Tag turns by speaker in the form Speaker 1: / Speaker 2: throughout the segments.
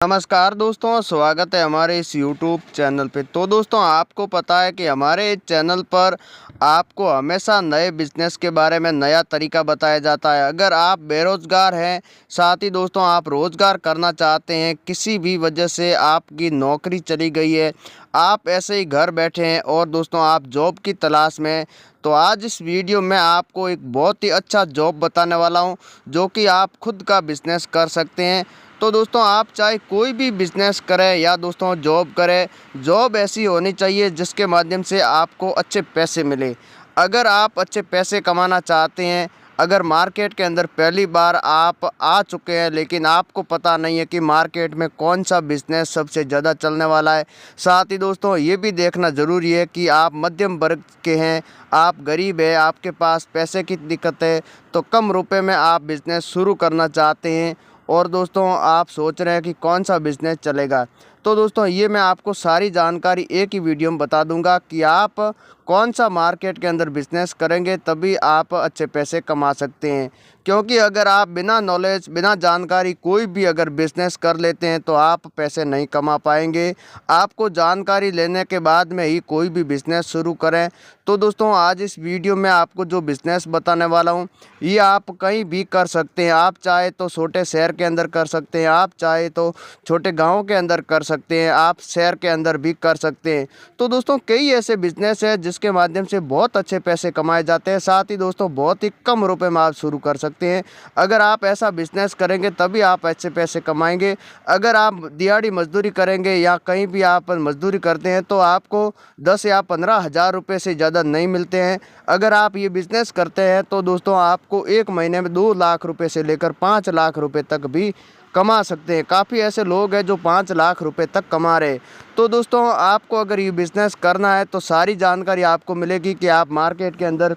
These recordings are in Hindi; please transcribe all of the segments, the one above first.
Speaker 1: नमस्कार दोस्तों, स्वागत है हमारे इस YouTube चैनल पे। तो दोस्तों, आपको पता है कि हमारे इस चैनल पर आपको हमेशा नए बिज़नेस के बारे में नया तरीका बताया जाता है। अगर आप बेरोज़गार हैं, साथ ही दोस्तों आप रोज़गार करना चाहते हैं, किसी भी वजह से आपकी नौकरी चली गई है, आप ऐसे ही घर बैठे हैं और दोस्तों आप जॉब की तलाश में हैं, तो आज इस वीडियो में आपको एक बहुत ही अच्छा जॉब बताने वाला हूं, जो कि आप खुद का बिज़नेस कर सकते हैं। तो दोस्तों, आप चाहे कोई भी बिज़नेस करें या दोस्तों जॉब करें, जॉब ऐसी होनी चाहिए जिसके माध्यम से आपको अच्छे पैसे मिले। अगर आप अच्छे पैसे कमाना चाहते हैं, अगर मार्केट के अंदर पहली बार आप आ चुके हैं लेकिन आपको पता नहीं है कि मार्केट में कौन सा बिज़नेस सबसे ज़्यादा चलने वाला है, साथ ही दोस्तों ये भी देखना ज़रूरी है कि आप मध्यम वर्ग के हैं, आप गरीब हैं, आपके पास पैसे की दिक्कत है, तो कम रुपए में आप बिज़नेस शुरू करना चाहते हैं और दोस्तों आप सोच रहे हैं कि कौन सा बिज़नेस चलेगा। तो दोस्तों ये मैं आपको सारी जानकारी एक ही वीडियो में बता दूंगा कि आप कौन सा मार्केट के अंदर बिज़नेस करेंगे तभी आप अच्छे पैसे कमा सकते हैं। क्योंकि अगर आप बिना नॉलेज, बिना जानकारी कोई भी अगर बिज़नेस कर लेते हैं तो आप पैसे नहीं कमा पाएंगे। आपको जानकारी लेने के बाद में ही कोई भी बिज़नेस शुरू करें। तो दोस्तों आज इस वीडियो में आपको जो बिज़नेस बताने वाला हूँ, ये आप कहीं भी कर सकते हैं। आप चाहे तो छोटे शहर के अंदर कर सकते हैं, आप चाहे तो छोटे गांव के अंदर कर सकते हैं, आप शहर के अंदर भी कर सकते हैं। तो दोस्तों कई ऐसे बिज़नेस है जिसके माध्यम से बहुत अच्छे पैसे कमाए जाते हैं, साथ ही दोस्तों बहुत ही कम रुपए में आप शुरू कर सकते हैं। अगर आप ऐसा बिज़नेस करेंगे तभी आप अच्छे पैसे कमाएंगे। अगर आप दिहाड़ी मजदूरी करेंगे या कहीं भी आप मजदूरी करते हैं तो आपको 10 या 15 हज़ार रुपये से ज़्यादा नहीं मिलते हैं। अगर आप ये बिज़नेस करते हैं तो दोस्तों आपको एक महीने में 2 लाख रुपए से लेकर 5 लाख रुपए तक भी कमा सकते हैं। काफ़ी ऐसे लोग हैं जो 5 लाख रुपए तक कमा रहे हैं। तो दोस्तों आपको अगर ये बिज़नेस करना है तो सारी जानकारी आपको मिलेगी कि आप मार्केट के अंदर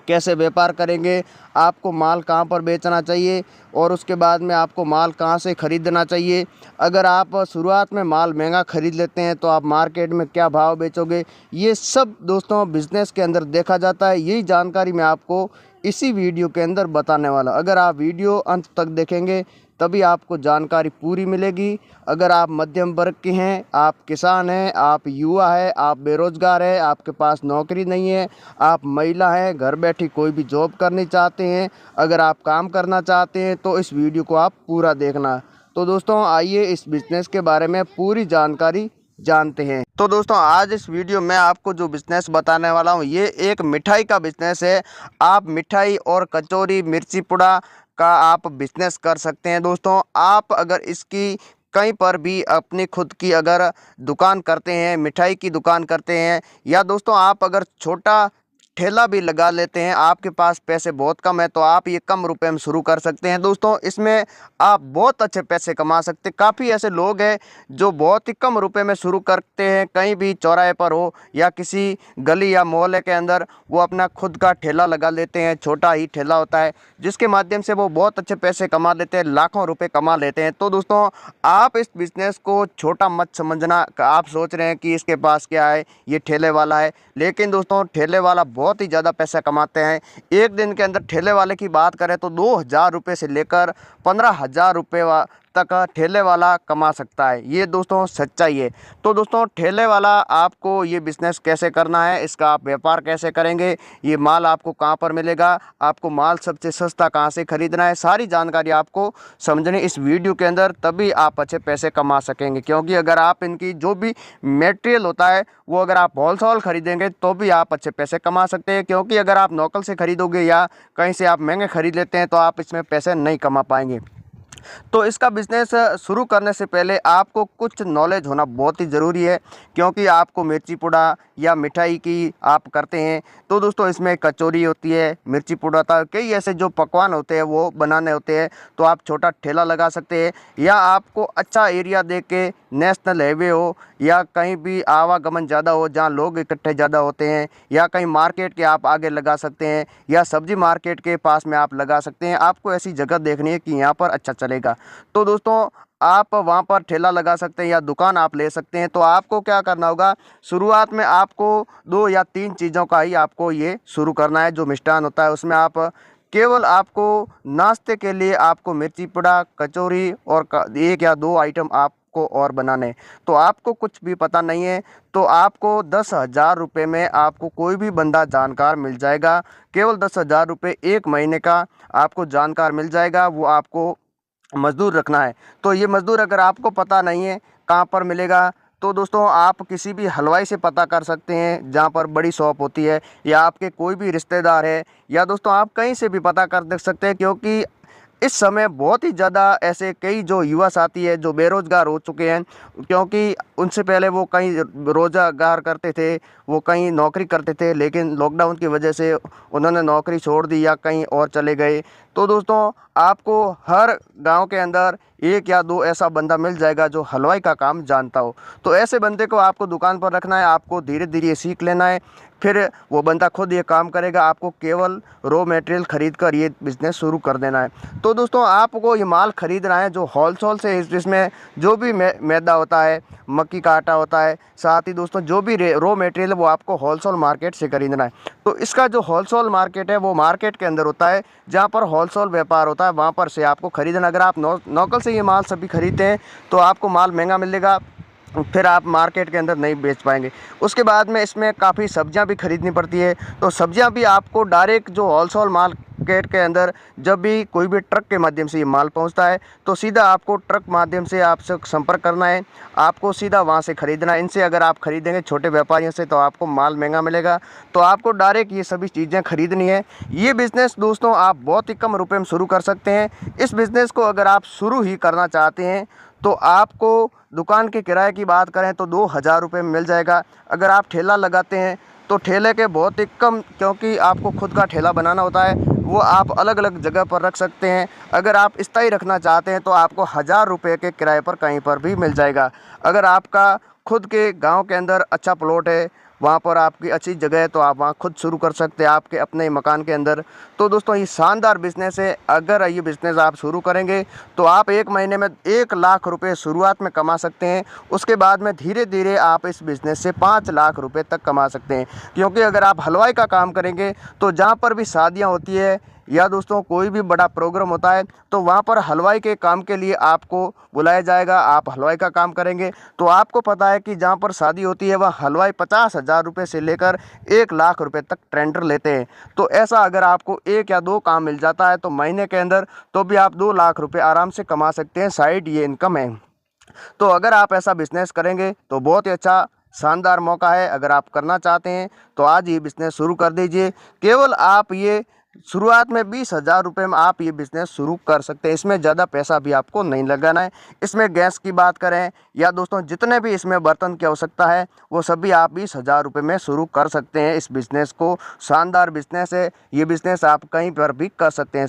Speaker 1: कैसे व्यापार करेंगे, आपको माल कहाँ पर बेचना चाहिए और उसके बाद में आपको माल कहाँ से ख़रीदना चाहिए। अगर आप शुरुआत में माल महंगा ख़रीद लेते हैं तो आप मार्केट में क्या भाव बेचोगे, ये सब दोस्तों बिज़नेस के अंदर देखा जाता है। यही जानकारी मैं आपको इसी वीडियो के अंदर बताने वाला। अगर आप वीडियो अंत तक देखेंगे तभी आपको जानकारी पूरी मिलेगी। अगर आप मध्यम वर्ग के हैं, आप किसान हैं, आप युवा हैं, आप बेरोज़गार हैं, आपके पास नौकरी नहीं है, आप महिला हैं, घर बैठी कोई भी जॉब करनी चाहते हैं, अगर आप काम करना चाहते हैं तो इस वीडियो को आप पूरा देखना। तो दोस्तों आइए इस बिज़नेस के बारे में पूरी जानकारी जानते हैं। तो दोस्तों आज इस वीडियो में आपको जो बिज़नेस बताने वाला हूँ, ये एक मिठाई का बिज़नेस है। आप मिठाई और कचौरी, मिर्ची पुड़ा का आप बिज़नेस कर सकते हैं। दोस्तों आप अगर इसकी कहीं पर भी अपनी खुद की अगर दुकान करते हैं, मिठाई की दुकान करते हैं, या दोस्तों आप अगर छोटा ठेला भी लगा लेते हैं, आपके पास पैसे बहुत कम है तो आप ये कम रुपए में शुरू कर सकते हैं। दोस्तों इसमें आप बहुत अच्छे पैसे कमा सकते हैं। काफ़ी ऐसे लोग हैं जो बहुत ही कम रुपए में शुरू करते हैं, कहीं भी चौराहे पर हो या किसी गली या मोहल्ले के अंदर वो अपना खुद का ठेला लगा लेते हैं। छोटा ही ठेला होता है जिसके माध्यम से वो बहुत अच्छे पैसे कमा लेते हैं, लाखों रुपए कमा लेते हैं। तो दोस्तों आप इस बिज़नेस को छोटा मत समझना। आप सोच रहे हैं कि इसके पास क्या है, ये ठेले वाला है, लेकिन दोस्तों ठेले वाला बहुत ही ज़्यादा पैसा कमाते हैं। एक दिन के अंदर ठेले वाले की बात करें तो 2,000 रुपये से लेकर 15,000 रुपये तक ठेले वाला कमा सकता है। ये दोस्तों सच्चाई है। तो दोस्तों ठेले वाला आपको ये बिज़नेस कैसे करना है, इसका आप व्यापार कैसे करेंगे, ये माल आपको कहाँ पर मिलेगा, आपको माल सबसे सस्ता कहाँ से ख़रीदना है, सारी जानकारी आपको समझने इस वीडियो के अंदर, तभी आप अच्छे पैसे कमा सकेंगे। क्योंकि अगर आप इनकी जो भी मटेरियल होता है वो अगर आप होलसेल ख़रीदेंगे तो भी आप अच्छे पैसे कमा सकते हैं। क्योंकि अगर आप लोकल से ख़रीदोगे या कहीं से आप महंगे ख़रीद लेते हैं तो आप इसमें पैसे नहीं कमा पाएंगे। तो इसका बिज़नेस शुरू करने से पहले आपको कुछ नॉलेज होना बहुत ही ज़रूरी है। क्योंकि आपको मिर्ची पुड़ा या मिठाई की आप करते हैं तो दोस्तों इसमें कचौरी होती है, मिर्ची पुड़ा होता है, कई ऐसे जो पकवान होते हैं वो बनाने होते हैं। तो आप छोटा ठेला लगा सकते हैं, या आपको अच्छा एरिया देख के नेशनल हाईवे हो या कहीं भी आवागमन ज़्यादा हो जहाँ लोग इकट्ठे ज़्यादा होते हैं, या कहीं मार्केट के आप आगे लगा सकते हैं, या सब्जी मार्केट के पास में आप लगा सकते हैं। आपको ऐसी जगह देखनी है कि यहाँ पर अच्छा चलेगा। तो दोस्तों आप वहाँ पर ठेला लगा सकते हैं या दुकान आप ले सकते हैं। तो आपको क्या करना होगा, शुरुआत में आपको 2 या 3 चीज़ों का ही आपको ये शुरू करना है। जो मिष्ठान होता है उसमें आप केवल आपको नाश्ते के लिए आपको मिर्ची पड़ा, कचौरी और एक या दो आइटम आपको और बनाने, तो आपको कुछ भी पता नहीं है, तो आपको 10,000 रुपये में आपको कोई भी बंदा जानकार मिल जाएगा। केवल 10,000 रुपये 1 महीने का आपको जानकार मिल जाएगा। वो आपको मज़दूर रखना है। तो ये मज़दूर अगर आपको पता नहीं है कहाँ पर मिलेगा, तो दोस्तों आप किसी भी हलवाई से पता कर सकते हैं जहाँ पर बड़ी शॉप होती है, या आपके कोई भी रिश्तेदार है, या दोस्तों आप कहीं से भी पता कर देख सकते हैं। क्योंकि इस समय बहुत ही ज़्यादा ऐसे कई जो युवा साथी है जो बेरोज़गार हो चुके हैं, क्योंकि उनसे पहले वो कहीं रोज़गार करते थे, वो कहीं नौकरी करते थे, लेकिन लॉकडाउन की वजह से उन्होंने नौकरी छोड़ दी या कहीं और चले गए। तो दोस्तों आपको हर गांव के अंदर एक या दो ऐसा बंदा मिल जाएगा जो हलवाई का काम जानता हो। तो ऐसे बंदे को आपको दुकान पर रखना है, आपको धीरे धीरे सीख लेना है, फिर वो बंदा खुद ये काम करेगा। आपको केवल रॉ मटेरियल ख़रीद कर ये बिज़नेस शुरू कर देना है। तो दोस्तों आपको ये माल ख़रीदना है जो होलसेल से, इसमें जो भी मैदा होता है, मक्की का आटा होता है, साथ ही दोस्तों जो भी रॉ मटेरियल है वो आपको होलसेल मार्केट से खरीदना है। तो इसका जो होलसेल मार्केट है वो मार्केट के अंदर होता है, जहाँ पर होलसेल व्यापार होता है, वहाँ पर से आपको खरीदना। अगर आप लोकल से ये माल सभी खरीदते हैं तो आपको माल महंगा मिलेगा, फिर आप मार्केट के अंदर नहीं बेच पाएंगे। उसके बाद में इसमें काफ़ी सब्जियां भी खरीदनी पड़ती है। तो सब्जियां भी आपको डायरेक्ट जो होलसेल मार्केट के अंदर जब भी कोई भी ट्रक के माध्यम से ये माल पहुंचता है, तो सीधा आपको ट्रक माध्यम से आपसे संपर्क करना है, आपको सीधा वहां से ख़रीदना है। इनसे अगर आप ख़रीदेंगे छोटे व्यापारियों से तो आपको माल महंगा मिलेगा। तो आपको डायरेक्ट ये सभी चीज़ें खरीदनी है। ये बिज़नेस दोस्तों आप बहुत ही कम रुपये में शुरू कर सकते हैं। इस बिज़नेस को अगर आप शुरू ही करना चाहते हैं तो आपको दुकान के किराए की बात करें तो 2,000 रुपये में मिल जाएगा। अगर आप ठेला लगाते हैं तो ठेले के बहुत ही कम, क्योंकि आपको खुद का ठेला बनाना होता है, वो आप अलग अलग जगह पर रख सकते हैं। अगर आप स्थायी रखना चाहते हैं तो आपको 1,000 रुपये के किराए पर कहीं पर भी मिल जाएगा। अगर आपका खुद के गांव के अंदर अच्छा प्लॉट है, वहाँ पर आपकी अच्छी जगह है, तो आप वहाँ खुद शुरू कर सकते हैं आपके अपने मकान के अंदर। तो दोस्तों ये शानदार बिज़नेस है। अगर ये बिज़नेस आप शुरू करेंगे तो आप 1 महीने में 1,00,000 रुपये शुरुआत में कमा सकते हैं। उसके बाद में धीरे धीरे आप इस बिज़नेस से 5,00,000 रुपये तक कमा सकते हैं। क्योंकि अगर आप हलवाई का काम करेंगे तो जहाँ पर भी शादियाँ होती है या दोस्तों कोई भी बड़ा प्रोग्राम होता है, तो वहाँ पर हलवाई के काम के लिए आपको बुलाया जाएगा। आप हलवाई का काम करेंगे तो आपको पता है कि जहाँ पर शादी होती है वह हलवाई 50,000 रुपये से लेकर 1,00,000 रुपये तक टेंडर लेते हैं। तो ऐसा अगर आपको एक या दो काम मिल जाता है तो महीने के अंदर तो भी आप 2,00,000 रुपये आराम से कमा सकते हैं। साइड ये इनकम है। तो अगर आप ऐसा बिज़नेस करेंगे तो बहुत ही अच्छा शानदार मौका है। अगर आप करना चाहते हैं तो आज ये बिज़नेस शुरू कर दीजिए। केवल आप ये शुरुआत में 20,000 रुपये में आप ये बिज़नेस शुरू कर सकते हैं। इसमें ज़्यादा पैसा भी आपको नहीं लगाना है। इसमें गैस की बात करें या दोस्तों जितने भी इसमें बर्तन की आवश्यकता है वो सभी आप 20,000 रुपये में शुरू कर सकते हैं। इस बिज़नेस को शानदार बिज़नेस है। ये बिज़नेस आप कहीं पर भी कर सकते हैं।